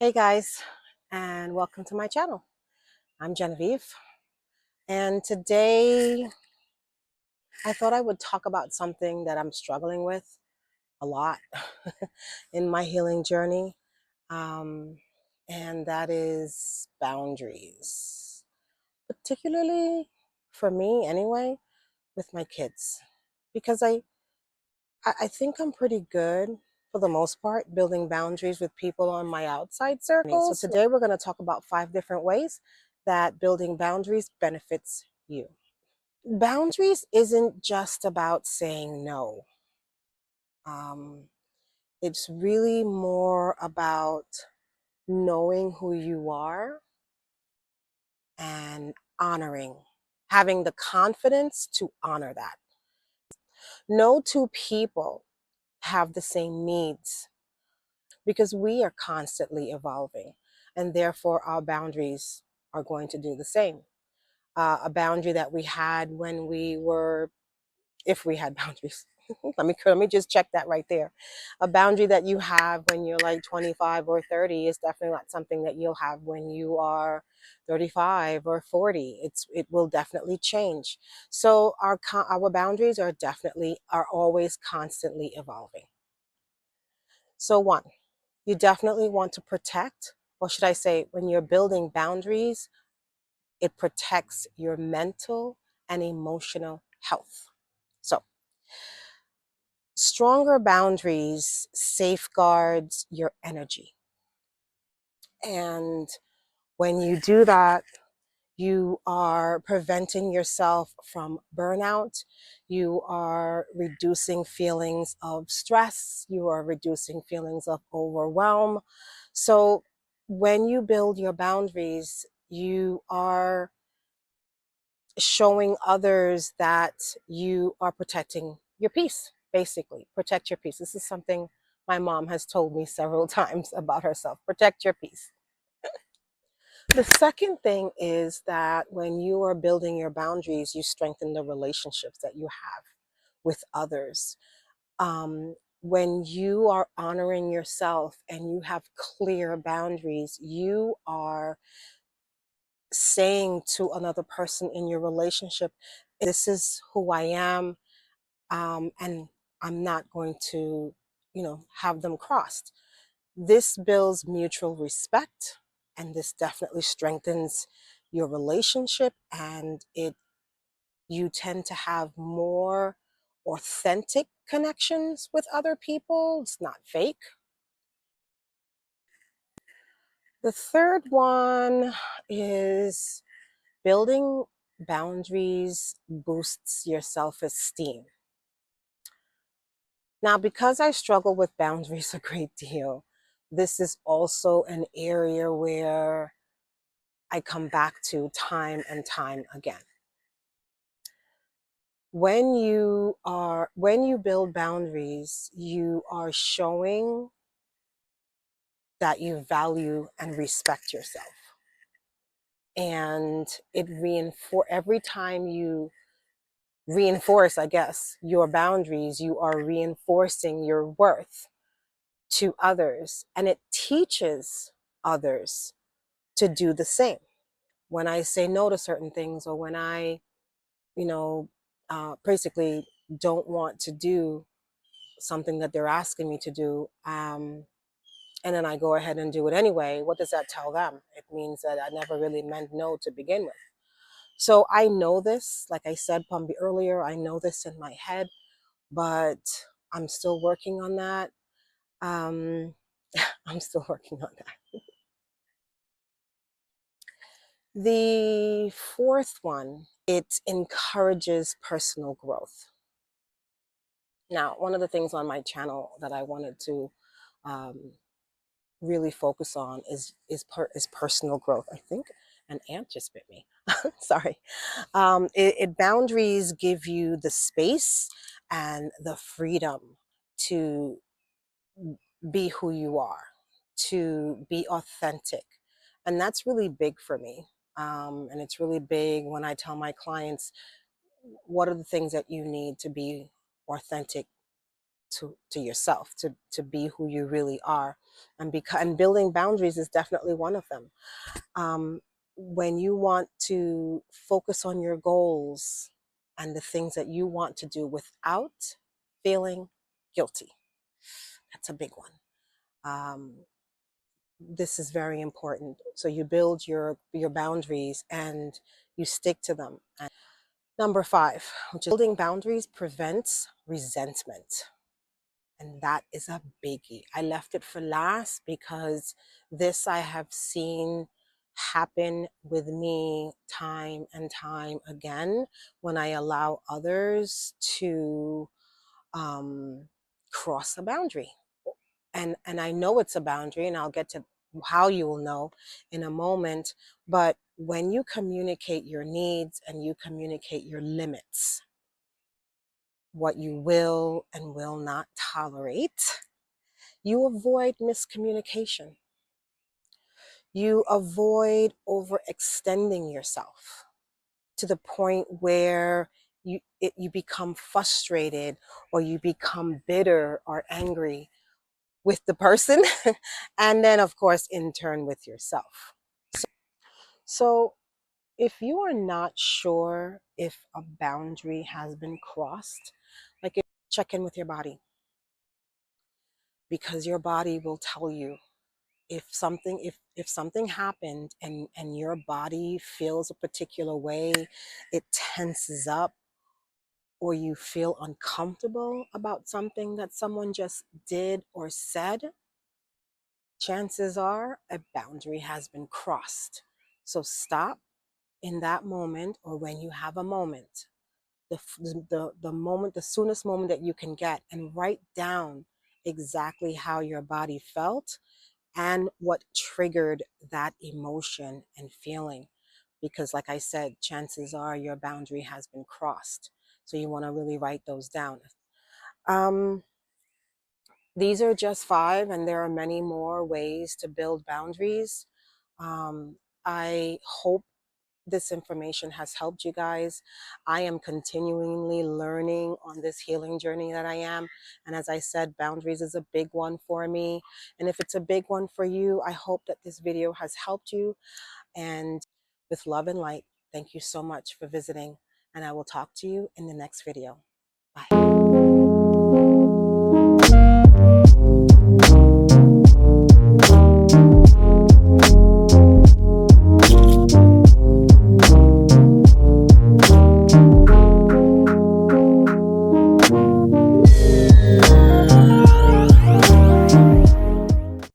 Hey guys, and welcome to my channel. I'm Genevieve, and today I thought I would talk about something that I'm struggling with a lot in my healing journey, um, and that is boundaries, particularly for me anyway, with my kids, because I think I'm pretty good for the most part building boundaries with people on my outside circles. So today we're going to talk about 5 different ways that building boundaries benefits you. Boundaries isn't just about saying no. Um, it's really more about knowing who you are and having the confidence to honor that. No two people have the same needs because we are constantly evolving, and therefore our boundaries are going to do the same. A boundary that we had when we were, if we had boundaries, let me just check that right there. A boundary that you have when you're like 25 or 30 is definitely not something that you'll have when you are 35 or 40. It will definitely change. So our boundaries are always constantly evolving. So one, you definitely want to protect, or should I say, when you're building boundaries, it protects your mental and emotional health. So, stronger boundaries safeguards your energy. And when you do that, you are preventing yourself from burnout. You are reducing feelings of stress. You are reducing feelings of overwhelm. So when you build your boundaries, you are showing others that you are protecting your peace, basically. Protect your peace. This is something my mom has told me several times about herself. Protect your peace. The second thing is that when you are building your boundaries, you strengthen the relationships that you have with others. When you are honoring yourself and you have clear boundaries, you are saying to another person in your relationship, this is who I am, and I'm not going to, have them crossed. This builds mutual respect, and this definitely strengthens your relationship, and you tend to have more authentic connections with other people. It's not fake. The third one is building boundaries boosts your self-esteem. Now, because I struggle with boundaries a great deal, this is also an area where I come back to time and time again. When you build boundaries, you are showing that you value and respect yourself. And every time you reinforce, I guess, your boundaries, you are reinforcing your worth to others, and it teaches others to do the same. When I say no to certain things, or when I, basically don't want to do something that they're asking me to do, and then I go ahead and do it anyway, what does that tell them? It means that I never really meant no to begin with. So I know this, like I said probably earlier, I know this in my head, but I'm still working on that. I'm still working on that. The fourth one, it encourages personal growth. Now, one of the things on my channel that I wanted to um, really focus on is personal growth. I think an ant just bit me. Sorry. Boundaries give you the space and the freedom to be who you are, to be authentic, and that's really big for me. And it's really big when I tell my clients, what are the things that you need to be authentic to yourself, to be who you really are. And building boundaries is definitely one of them. When you want to focus on your goals and the things that you want to do without feeling guilty, that's a big one. This is very important. So you build your boundaries and you stick to them. And number 5, which is building boundaries prevents resentment. And that is a biggie. I left it for last because this I have seen happen with me time and time again when I allow others to cross a boundary. And I know it's a boundary, and I'll get to how you will know in a moment. But when you communicate your needs and you communicate your limits, what you will and will not tolerate, you avoid miscommunication. You avoid overextending yourself to the point where you become frustrated, or you become bitter or angry with the person, and then of course in turn with yourself. So if you are not sure if a boundary has been crossed, check in with your body, because your body will tell you if something happened and your body feels a particular way, it tenses up, or you feel uncomfortable about something that someone just did or said, chances are a boundary has been crossed. So stop in that moment, or when you have a moment, the moment, the soonest moment that you can get, and write down exactly how your body felt and what triggered that emotion and feeling. Because like I said, chances are your boundary has been crossed. So you want to really write those down. Um, these are just 5, and there are many more ways to build boundaries. I hope this information has helped you guys. I am continually learning on this healing journey that I am. And as I said, boundaries is a big one for me. And if it's a big one for you, I hope that this video has helped you. And with love and light, thank you so much for visiting. And I will talk to you in the next video. Bye.